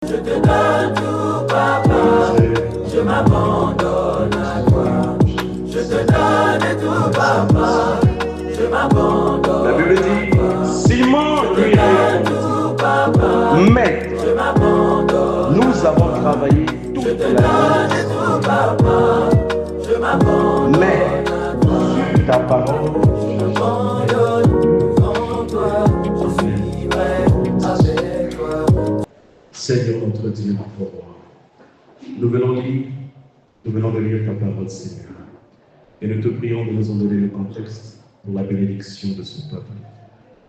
Je te donne tout, papa. Je m'abandonne à toi. Je te donne tout, papa. Je m'abandonne. La Bible dit, Simon lui répondit, Maître, nous avons travaillé toute la nuit. Mais sur ta parole, Seigneur notre Dieu, notre roi, nous venons de lire ta parole, Seigneur, et nous te prions de nous en donner le contexte pour la bénédiction de ce peuple.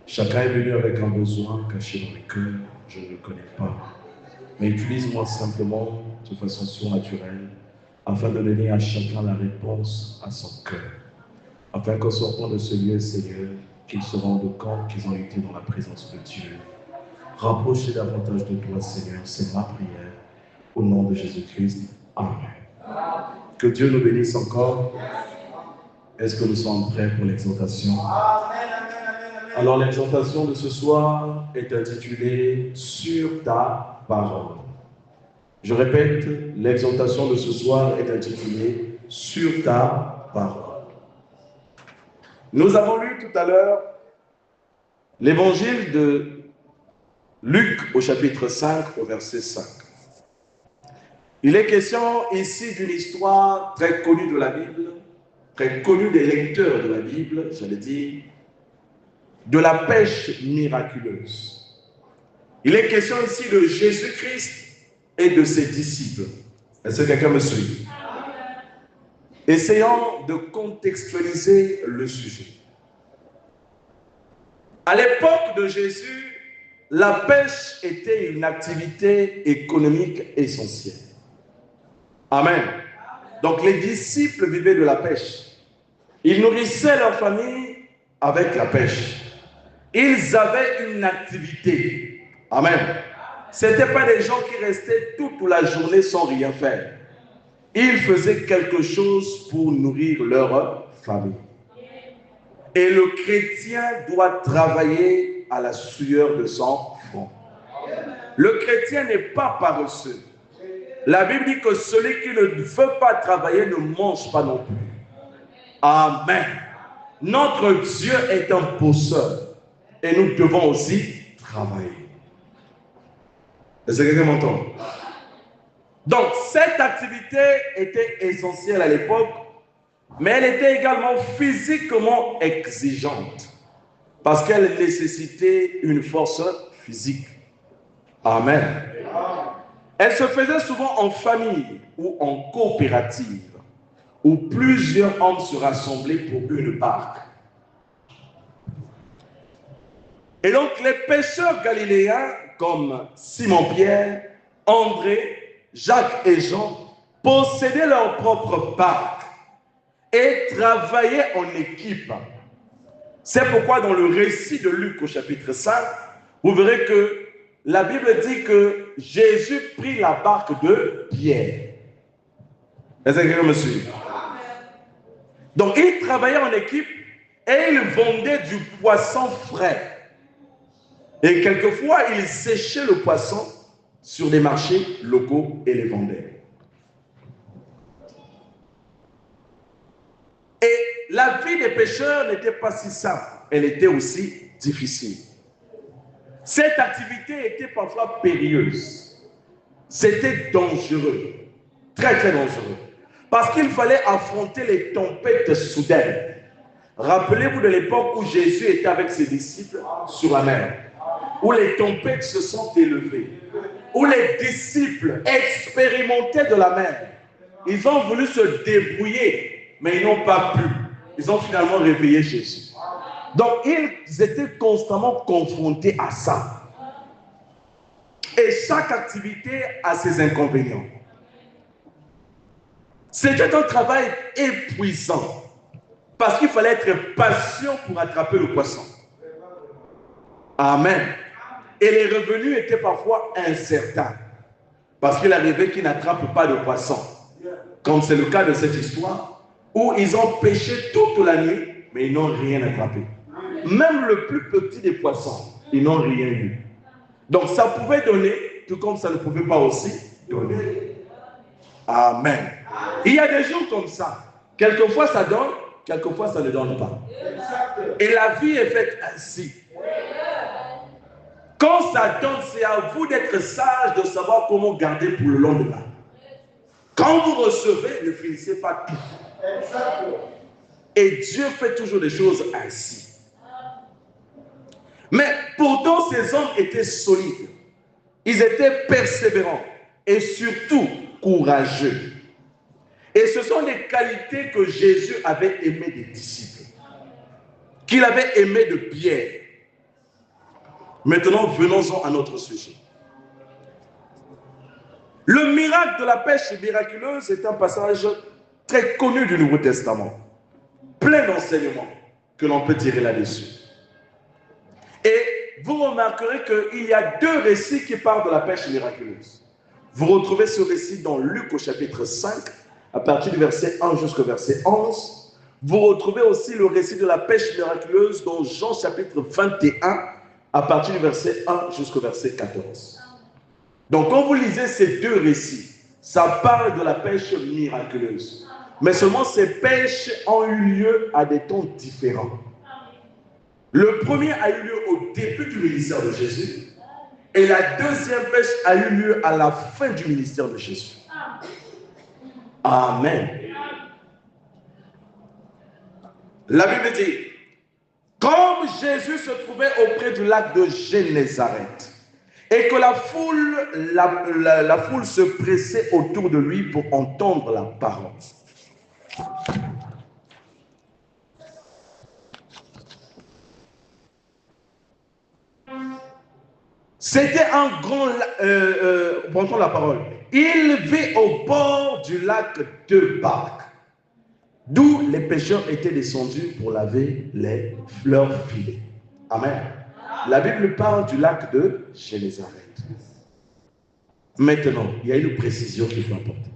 Chacun est venu avec un besoin caché dans les cœurs, je ne le connais pas. Mais utilise-moi simplement de façon surnaturelle afin de donner à chacun la réponse à son cœur. Afin qu'en sortant de ce lieu, Seigneur, qu'ils se rendent compte qu'ils ont été dans la présence de Dieu. Rapprochez davantage de toi, Seigneur, c'est ma prière. Au nom de Jésus-Christ, Amen. Que Dieu nous bénisse encore. Est-ce que nous sommes prêts pour l'exhortation? Alors l'exhortation de ce soir est intitulée « Sur ta parole ». Je répète, l'exhortation de ce soir est intitulée « Sur ta parole ». Nous avons lu tout à l'heure l'évangile de Luc au chapitre 5 au verset 5. Il est question ici d'une histoire très connue de la Bible, très connue des lecteurs de la Bible, j'allais dire, de la pêche miraculeuse. Il est question ici de Jésus-Christ et de ses disciples. Est-ce que quelqu'un me suit? Essayons de contextualiser le sujet. À l'époque de Jésus, la pêche était une activité économique essentielle. Amen. Donc les disciples vivaient de la pêche. Ils nourrissaient leur famille avec la pêche. Ils avaient une activité. Amen. Ce n'étaient pas des gens qui restaient toute la journée sans rien faire. Ils faisaient quelque chose pour nourrir leur famille. Et le chrétien doit travailler à la sueur de son front. Le chrétien n'est pas paresseux. La Bible dit que celui qui ne veut pas travailler ne mange pas non plus. Amen. Notre Dieu est un bosseur et nous devons aussi travailler. Est-ce que quelqu'un m'entend? Donc, cette activité était essentielle à l'époque, mais elle était également physiquement exigeante parce qu'elle nécessitait une force physique. Amen. Elle se faisait souvent en famille ou en coopérative, où plusieurs hommes se rassemblaient pour une barque. Et donc, les pêcheurs galiléens, comme Simon-Pierre, André, Jacques et Jean, possédaient leur propre barque et travaillaient en équipe. C'est pourquoi dans le récit de Luc au chapitre 5, vous verrez que la Bible dit que Jésus prit la barque de Pierre. Est-ce que quelqu'un me suit? Donc ils travaillaient en équipe et ils vendaient du poisson frais. Et quelquefois, ils séchaient le poisson sur des marchés locaux et les vendaient. Et la vie des pêcheurs n'était pas si simple, elle était aussi difficile. Cette activité était parfois périlleuse. C'était dangereux, très très dangereux. Parce qu'il fallait affronter les tempêtes soudaines. Rappelez-vous de l'époque où Jésus était avec ses disciples sur la mer, où les tempêtes se sont élevées, où les disciples expérimentaient de la mer. Ils ont voulu se débrouiller, mais ils n'ont pas pu. Ils ont finalement réveillé Jésus. Donc, ils étaient constamment confrontés à ça. Et chaque activité a ses inconvénients. C'était un travail épuisant, parce qu'il fallait être patient pour attraper le poisson. Amen. Et les revenus étaient parfois incertains, parce qu'il arrivait qu'ils n'attrapent pas de poisson. Comme c'est le cas de cette histoire, où ils ont pêché toute la nuit, mais ils n'ont rien attrapé. Même le plus petit des poissons, ils n'ont rien eu. Donc ça pouvait donner tout comme ça ne pouvait pas aussi donner. Amen. Il y a des jours comme ça. Quelquefois ça donne, quelquefois ça ne donne pas. Et la vie est faite ainsi. Quand ça donne, c'est à vous d'être sage, de savoir comment garder pour le lendemain. Quand vous recevez, ne finissez pas tout. Et Dieu fait toujours des choses ainsi. Mais pourtant, ces hommes étaient solides. Ils étaient persévérants et surtout courageux. Et ce sont des qualités que Jésus avait aimées des disciples, qu'il avait aimées de Pierre. Maintenant, venons-en à notre sujet. Le miracle de la pêche miraculeuse est un passage très connu du Nouveau Testament, plein d'enseignements que l'on peut tirer là-dessus. Et vous remarquerez qu'il y a deux récits qui parlent de la pêche miraculeuse. Vous retrouvez ce récit dans Luc au chapitre 5, à partir du verset 1 jusqu'au verset 11. Vous retrouvez aussi le récit de la pêche miraculeuse dans Jean chapitre 21, à partir du verset 1 jusqu'au verset 14. Donc quand vous lisez ces deux récits, ça parle de la pêche miraculeuse. Mais seulement ces pêches ont eu lieu à des temps différents. Le premier a eu lieu au début du ministère de Jésus et la deuxième pêche a eu lieu à la fin du ministère de Jésus. Amen. La Bible dit, comme Jésus se trouvait auprès du lac de Génézareth et que la foule se pressait autour de lui pour entendre la parole. C'était un grand... prenons la parole. Il vit au bord du lac deux barques, d'où les pêcheurs étaient descendus pour laver leurs filets. Amen. La Bible parle du lac de Génézareth. Maintenant, il y a une précision qu'il faut apporter.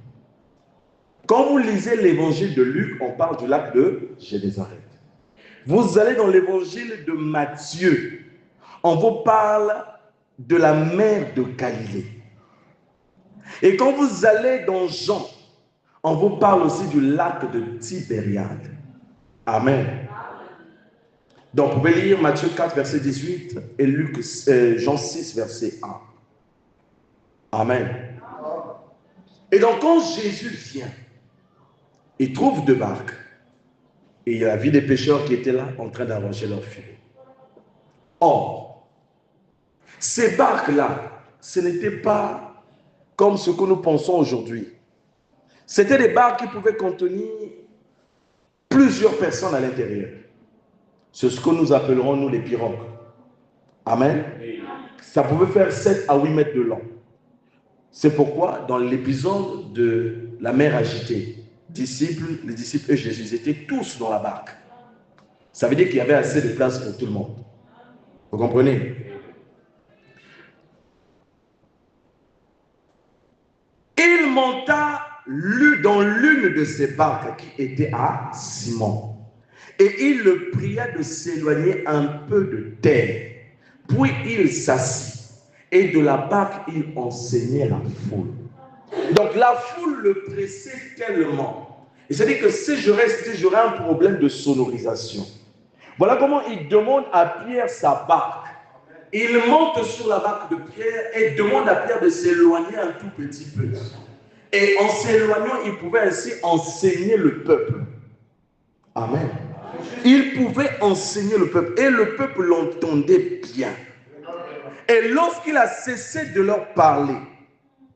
Quand vous lisez l'évangile de Luc, on parle du lac de Génézareth. Vous allez dans l'évangile de Matthieu, on vous parle de la mer de Galilée. Et quand vous allez dans Jean, on vous parle aussi du lac de Tibériade. Amen. Donc, vous pouvez lire Matthieu 4, verset 18 et Jean 6, verset 1. Amen. Et donc, quand Jésus vient, il trouve deux barques. Et il y a la vie des pêcheurs qui étaient là en train d'arranger leur filet. Or, ces barques-là, ce n'était pas comme ce que nous pensons aujourd'hui. C'était des barques qui pouvaient contenir plusieurs personnes à l'intérieur. C'est ce que nous appellerons, nous, les pirogues. Amen. Ça pouvait faire 7 à 8 mètres de long. C'est pourquoi, dans l'épisode de la mer agitée, les disciples et Jésus étaient tous dans la barque. Ça veut dire qu'il y avait assez de place pour tout le monde. Vous comprenez? Il monta dans l'une de ces barques qui était à Simon. Et il le pria de s'éloigner un peu de terre. Puis il s'assit. Et de la barque, il enseignait la foule. Donc la foule le pressait tellement. Et c'est-à-dire que si je restais, j'aurais un problème de sonorisation. Voilà comment il demande à Pierre sa barque. Il monte sur la barque de Pierre et demande à Pierre de s'éloigner un tout petit peu. Et en s'éloignant, il pouvait ainsi enseigner le peuple. Amen. Il pouvait enseigner le peuple et le peuple l'entendait bien. Et lorsqu'il a cessé de leur parler,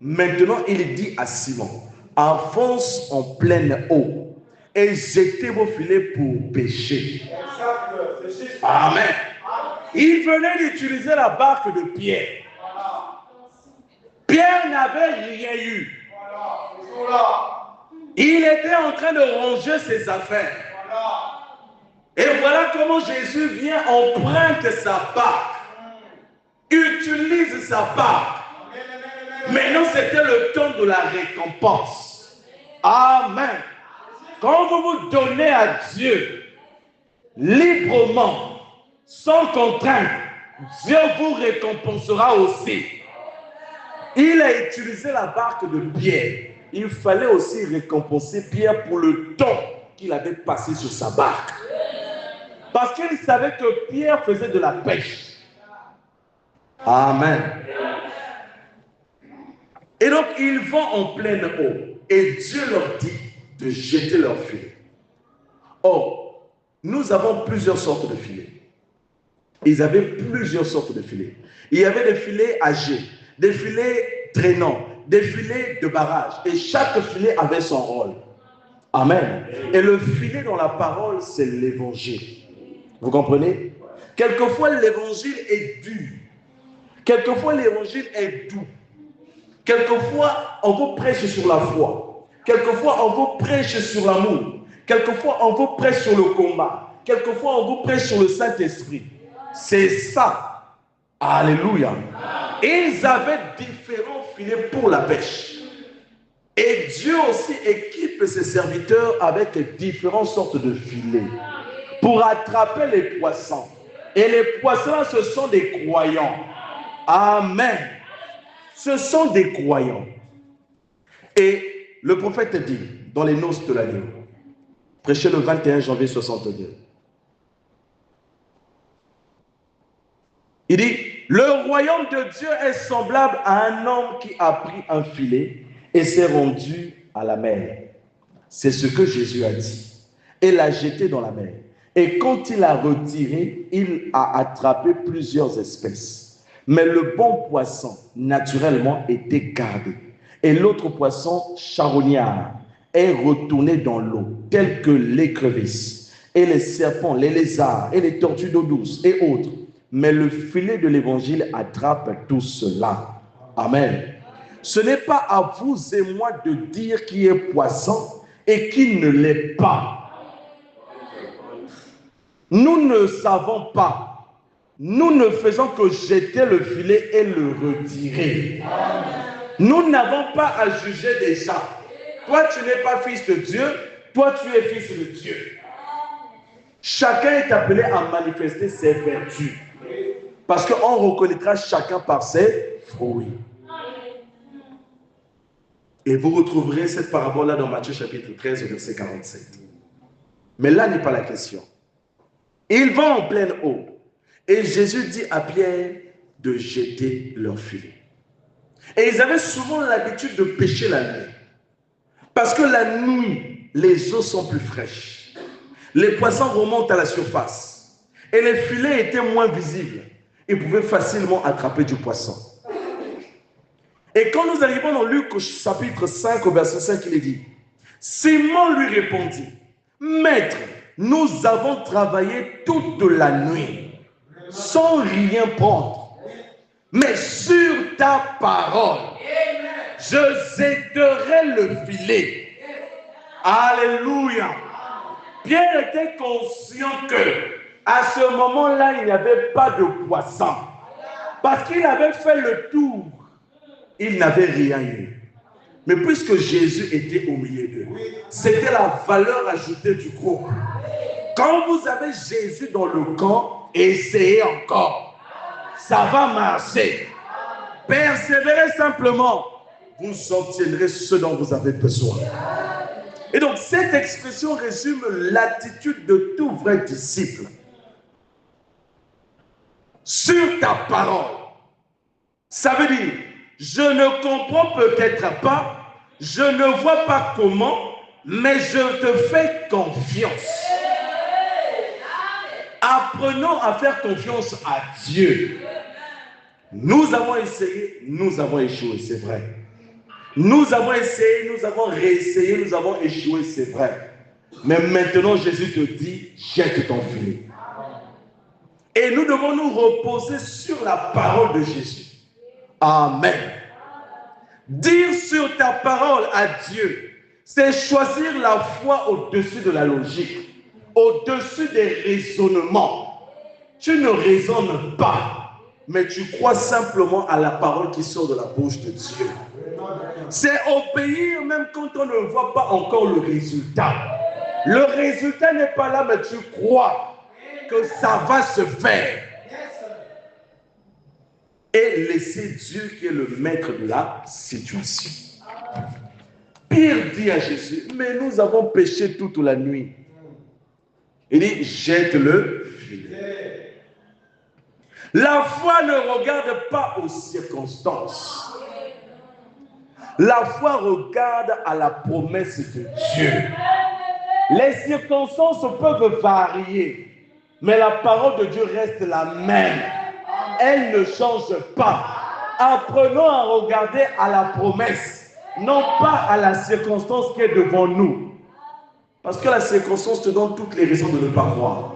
maintenant il dit à Simon, avance en pleine eau et jetez vos filets pour pêcher. Amen. Il venait d'utiliser la barque de Pierre. Pierre n'avait rien eu. Il était en train de ranger ses affaires. Et voilà comment Jésus vient, emprunte sa barque, utilise sa barque. Maintenant, c'était le temps de la récompense. Amen. Quand vous vous donnez à Dieu librement, sans contrainte, Dieu vous récompensera aussi. il a utilisé la barque de Pierre. Il fallait aussi récompenser Pierre pour le temps qu'il avait passé sur sa barque. Parce qu'il savait que Pierre faisait de la pêche. Amen. Et donc, ils vont en pleine eau. Et Dieu leur dit de jeter leur filet. Or, nous avons plusieurs sortes de filets. Ils avaient plusieurs sortes de filets. Il y avait des filets âgés, des filets traînants, des filets de barrage. Et chaque filet avait son rôle. Amen. Et le filet dans la parole, c'est l'évangile. Vous comprenez? Quelquefois, l'évangile est dur. Quelquefois, l'évangile est doux. Quelquefois, on vous prêche sur la foi. Quelquefois, on vous prêche sur l'amour. Quelquefois, on vous prêche sur le combat. Quelquefois, on vous prêche sur le Saint-Esprit. C'est ça. Alléluia. Ils avaient différents filets pour la pêche. Et Dieu aussi équipe ses serviteurs avec différentes sortes de filets pour attraper les poissons. Et les poissons, ce sont des croyants. Amen. Ce sont des croyants. Et le prophète dit, dans les noces de l'agneau, prêché le 21 janvier 62, il dit, le royaume de Dieu est semblable à un homme qui a pris un filet et s'est rendu à la mer. C'est ce que Jésus a dit. Et l'a jeté dans la mer. Et quand il a retiré, il a attrapé plusieurs espèces. Mais le bon poisson, naturellement, était gardé. Et l'autre poisson, charognard, est retourné dans l'eau, tel que l'écrevisse, et les serpents, les lézards, et les tortues d'eau douce, et autres. Mais le filet de l'évangile attrape tout cela. Amen. Ce n'est pas à vous et moi de dire qui est poisson et qui ne l'est pas. Nous ne savons pas. Nous ne faisons que jeter le filet et le retirer. Nous n'avons pas à juger des gens. Toi, tu n'es pas fils de Dieu. Toi, tu es fils de Dieu. Chacun est appelé à manifester ses vertus. Parce qu'on reconnaîtra chacun par ses fruits. Et vous retrouverez cette parabole-là dans Matthieu chapitre 13, verset 47. Mais là n'est pas la question. Ils vont en pleine eau. Et Jésus dit à Pierre de jeter leur filet. Et ils avaient souvent l'habitude de pêcher la nuit. Parce que la nuit, les eaux sont plus fraîches. Les poissons remontent à la surface. Et les filets étaient moins visibles. Ils pouvaient facilement attraper du poisson. Et quand nous arrivons dans Luc au chapitre 5, au verset 5, il est dit, Simon lui répondit, Maître, nous avons travaillé toute la nuit, sans rien prendre. Mais sur ta parole, je jetterai le filet. Alléluia. Pierre était conscient que à ce moment-là, il n'y avait pas de poisson. Parce qu'il avait fait le tour. Il n'avait rien eu. Mais puisque Jésus était au milieu d'eux, c'était la valeur ajoutée du groupe. Quand vous avez Jésus dans le camp, essayez encore. Ça va marcher. Persévérez simplement. Vous obtiendrez ce dont vous avez besoin. Et donc, cette expression résume l'attitude de tout vrai disciple. Sur ta parole. Ça veut dire, je ne comprends peut-être pas, je ne vois pas comment, mais je te fais confiance. Apprenons à faire confiance à Dieu. Nous avons essayé, nous avons échoué, c'est vrai. Nous avons essayé, nous avons réessayé, nous avons échoué, c'est vrai. Mais maintenant, Jésus te dit, jette ton filet. Et nous devons nous reposer sur la parole de Jésus. Amen. Dire sur ta parole à Dieu, c'est choisir la foi au-dessus de la logique, au-dessus des raisonnements. Tu ne raisonnes pas, mais tu crois simplement à la parole qui sort de la bouche de Dieu. C'est obéir même quand on ne voit pas encore le résultat. Le résultat n'est pas là, mais tu crois que ça va se faire. et laisser Dieu qui est le maître de la situation. Pierre dit à Jésus, mais nous avons péché toute la nuit. Il dit, jette le filet. La foi ne regarde pas aux circonstances. La foi regarde à la promesse de Dieu. Les circonstances peuvent varier, mais la parole de Dieu reste la même. Elle ne change pas. Apprenons à regarder à la promesse, non pas à la circonstance qui est devant nous. Parce que la circonstance te donne toutes les raisons de ne pas croire.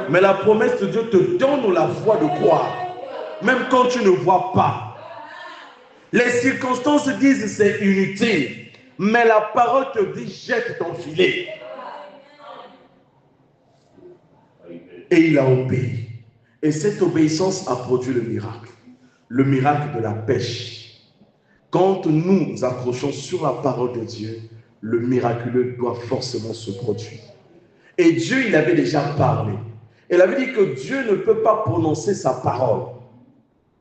Mais la promesse de Dieu te donne la foi de croire, même quand tu ne vois pas. Les circonstances disent c'est inutile, mais la parole te dit jette ton filet. Et il a obéi. Et cette obéissance a produit le miracle de la pêche. Quand nous nous accrochons sur la parole de Dieu, le miraculeux doit forcément se produire. Et Dieu, il avait déjà parlé. Il avait dit que Dieu ne peut pas prononcer sa parole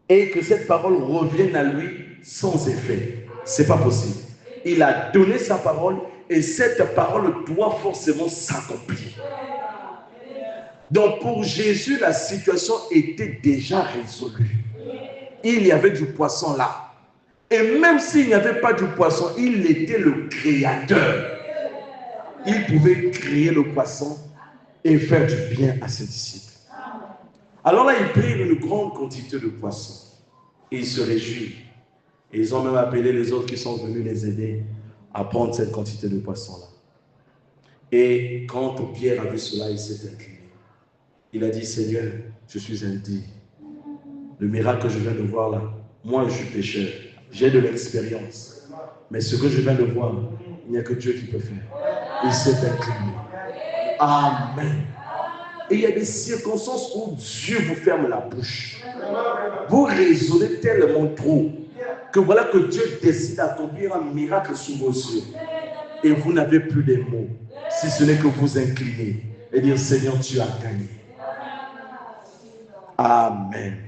et que cette parole revienne à lui sans effet. Ce n'est pas possible. Il a donné sa parole et cette parole doit forcément s'accomplir. Donc pour Jésus, la situation était déjà résolue. Il y avait du poisson là. Et même s'il n'y avait pas du poisson, il était le créateur. Il pouvait créer le poisson et faire du bien à ses disciples. Alors là, ils prirent une grande quantité de poissons. Et ils se réjouissent. Et ils ont même appelé les autres qui sont venus les aider à prendre cette quantité de poissons-là. Et quand Pierre a vu cela, il s'est incliné. Il a dit, Seigneur, je suis indigne. Le miracle que je viens de voir là, moi je suis pécheur, j'ai de l'expérience. Mais ce que je viens de voir, il n'y a que Dieu qui peut faire. Il s'est incliné. Amen. Et il y a des circonstances où Dieu vous ferme la bouche. Vous raisonnez tellement trop que voilà que Dieu décide d'accomplir un miracle sous vos yeux. Et vous n'avez plus de mots, si ce n'est que vous incliner et dire, Seigneur, tu as gagné. Amen.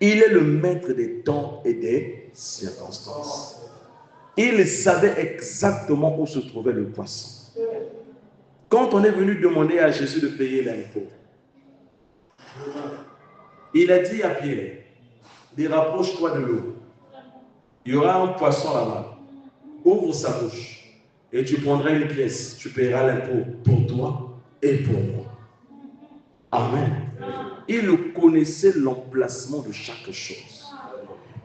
Il est le maître des temps et des circonstances. Il savait exactement où se trouvait le poisson. Quand on est venu demander à Jésus de payer l'impôt, il a dit à Pierre, rapproche-toi de l'eau. Il y aura un poisson là-bas. Ouvre sa bouche et tu prendras une pièce. Tu paieras l'impôt pour toi et pour moi. Amen. Il connaissait l'emplacement de chaque chose.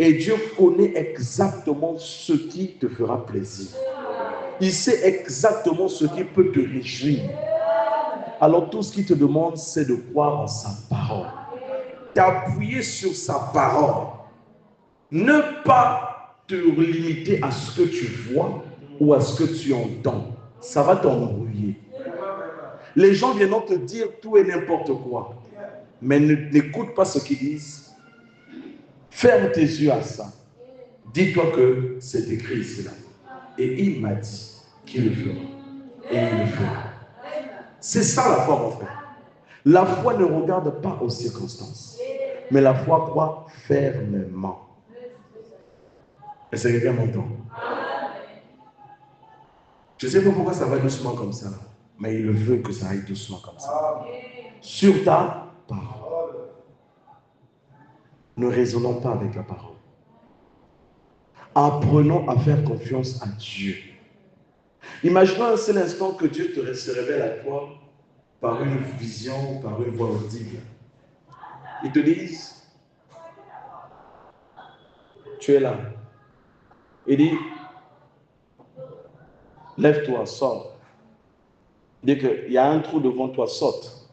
Et Dieu connaît exactement ce qui te fera plaisir. Il sait exactement ce qui peut te réjouir. Alors tout ce qu'il te demande, c'est de croire en sa parole. T'appuyer sur sa parole. Ne pas te limiter à ce que tu vois ou à ce que tu entends. Ça va t'embrouiller. Les gens viennent te dire tout et n'importe quoi. Mais n'écoute pas ce qu'ils disent. Ferme tes yeux à ça. Dis-toi que c'est écrit cela. Et il m'a dit qu'il le fera. Et il le fera. C'est ça la foi, mon frère. La foi ne regarde pas aux circonstances. Mais la foi croit fermement. Est-ce que quelqu'un m'entend? Je ne sais pas pourquoi ça va doucement comme ça. Mais il veut que ça aille doucement comme ça. Sur ta parole. Ne raisonnons pas avec la parole. Apprenons à faire confiance à Dieu. Imaginons un seul instant que Dieu se révèle à toi par une vision, par une voix audible. Ils te disent, tu es là. Il dit, lève-toi, sors. Il dit qu'il y a un trou devant toi, saute.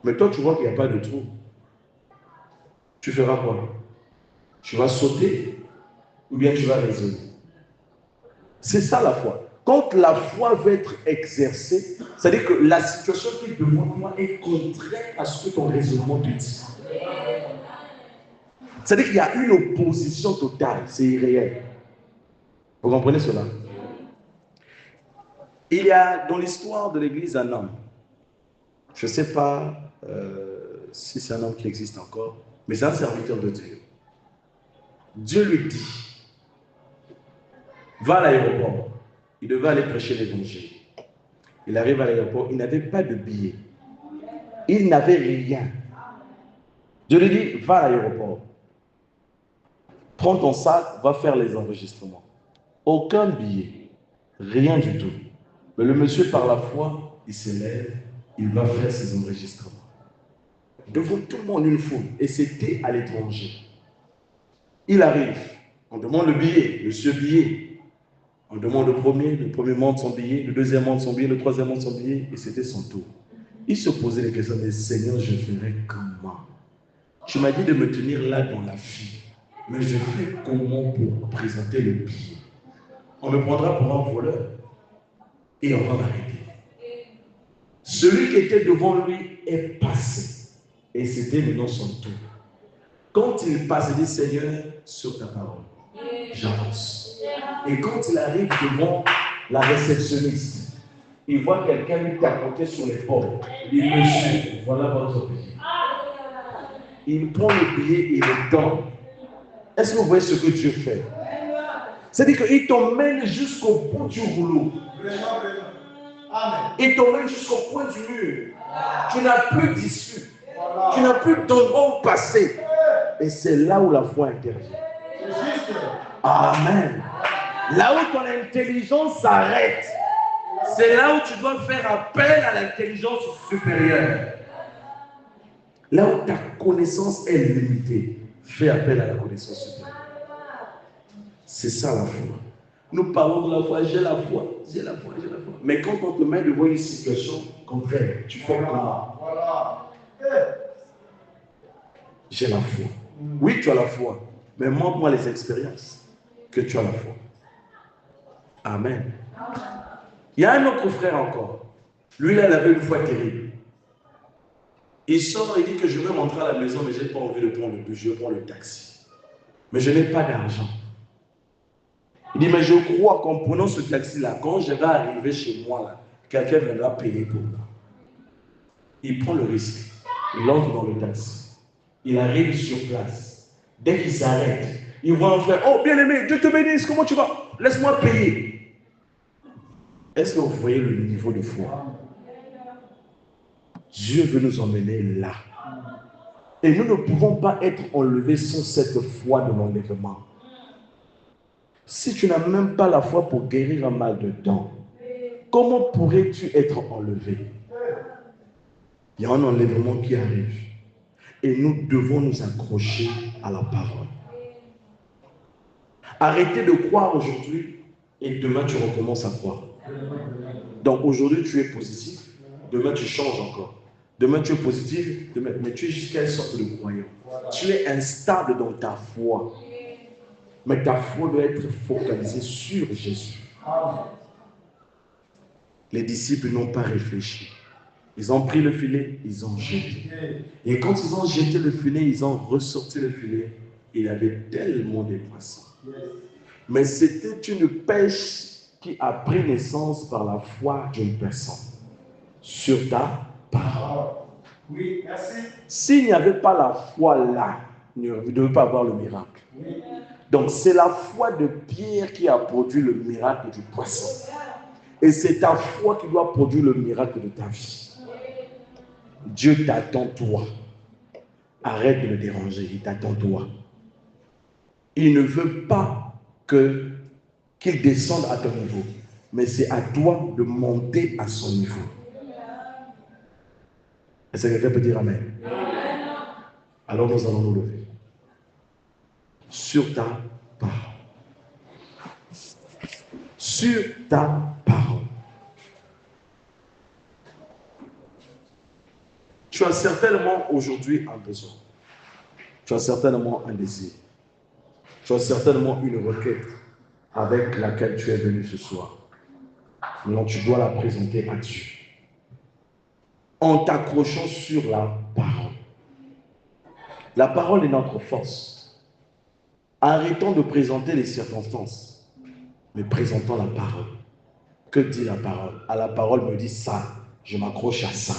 Mais toi, tu vois qu'il n'y a pas de trou. Tu feras quoi? Tu vas sauter ou bien tu vas raisonner? C'est ça la foi. Quand la foi veut être exercée, c'est-à-dire que la situation qui est devant toi est contraire à ce que ton raisonnement te dit. C'est-à-dire qu'il y a une opposition totale, c'est irréel. Vous comprenez cela? Il y a dans l'histoire de l'Église un homme. Je ne sais pas si c'est un homme qui existe encore. Mais c'est un serviteur de Dieu. Dieu lui dit, va à l'aéroport. Il devait aller prêcher l'évangile. Il arrive à l'aéroport, il n'avait pas de billet. Il n'avait rien. Dieu lui dit, va à l'aéroport. Prends ton sac, va faire les enregistrements. Aucun billet, rien du tout. Mais le monsieur, par la foi, il se lève, il va faire ses enregistrements. Devant tout le monde, une foule. Et c'était à l'étranger. Il arrive, on demande le billet, monsieur billet. On demande le premier monte son billet, le deuxième monte son billet, le troisième monte son billet, et c'était son tour. Il se posait les questions, mais Seigneur, je ferai comment? Tu m'as dit de me tenir là dans la file, mais je fais comment pour présenter le billet? On me prendra pour un voleur et on va m'arrêter. Celui qui était devant lui est passé et c'était maintenant son tour. Quand il passe, il dit Seigneur, sur ta parole, j'avance. Et quand il arrive devant la réceptionniste, il voit quelqu'un lui tapoter sur l'épaule. Il dit Monsieur, voilà votre billet. Il prend le billet et il le donne. Est-ce que vous voyez ce que Dieu fait? C'est-à-dire qu'il t'emmène jusqu'au bout du rouleau. Il t'emmène jusqu'au point du mur. Tu n'as plus d'issue. Tu n'as plus d'endroit où passer. Et c'est là où la foi intervient. Amen. Là où ton intelligence s'arrête, c'est là où tu dois faire appel à l'intelligence supérieure. Là où ta connaissance est limitée, fais appel à la connaissance supérieure. C'est ça la foi. Nous parlons de la foi, j'ai la foi, j'ai la foi, j'ai la foi. Mais quand on te met devant une situation contraire, tu fais comment? J'ai la foi. Oui, tu as la foi. Mais montre-moi les expériences que tu as la foi. Amen. Il y a un autre frère encore. Lui, là, il avait une foi terrible. Il sort, il dit que je veux rentrer à la maison, mais je n'ai pas envie de prendre le bus, je veux prendre le taxi. Mais je n'ai pas d'argent. Il dit, mais je crois qu'en prenant ce taxi-là, quand je vais arriver chez moi, là, quelqu'un viendra payer pour moi. Il prend le risque. Il entre dans le taxi. Il arrive sur place. Dès qu'il s'arrête, il voit un frère. Oh, bien-aimé, Dieu te bénisse, comment tu vas? Laisse-moi payer. Est-ce que vous voyez le niveau de foi? Dieu veut nous emmener là. Et nous ne pouvons pas être enlevés sans cette foi de l'enlèvement. Si tu n'as même pas la foi pour guérir un mal de dents, comment pourrais-tu être enlevé? Il y a un enlèvement qui arrive. Et nous devons nous accrocher à la parole. Arrêtez de croire aujourd'hui et demain tu recommences à croire. Donc aujourd'hui tu es positif, demain tu changes encore. Demain tu es positif, demain, mais tu es jusqu'à une sorte de croyant. Tu es instable dans ta foi. Mais ta foi doit être focalisée sur Jésus. Les disciples n'ont pas réfléchi. Ils ont pris le filet, ils ont jeté. Et quand ils ont jeté le filet, ils ont ressorti le filet. Il y avait tellement de poissons. Mais c'était une pêche qui a pris naissance par la foi d'une personne. Sur ta parole. Oui, merci. S'il n'y avait pas la foi là, il ne devait pas avoir le miracle. Oui. Donc c'est la foi de Pierre qui a produit le miracle du poisson. Et c'est ta foi qui doit produire le miracle de ta vie. Dieu t'attend toi. Arrête de le déranger, il t'attend toi. Il ne veut pas qu'il descende à ton niveau. Mais c'est à toi de monter à son niveau. Est-ce que quelqu'un peut dire Amen? Alors nous allons nous lever. Sur ta parole. Sur ta parole. Tu as certainement aujourd'hui un besoin. Tu as certainement un désir. Tu as certainement une requête avec laquelle tu es venu ce soir. Maintenant, tu dois la présenter à Dieu. En t'accrochant sur la parole. La parole est notre force. Arrêtons de présenter les circonstances, mais présentons la parole. Que dit la parole? À la parole me dit ça, je m'accroche à ça.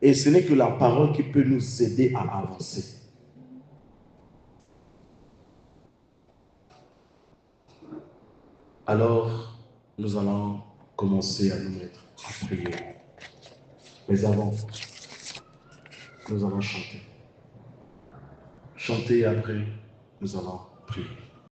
Et ce n'est que la parole qui peut nous aider à avancer. Alors, nous allons commencer à nous mettre à prier. Mais avant, nous allons chanter. Chanter et après, nous allons prier.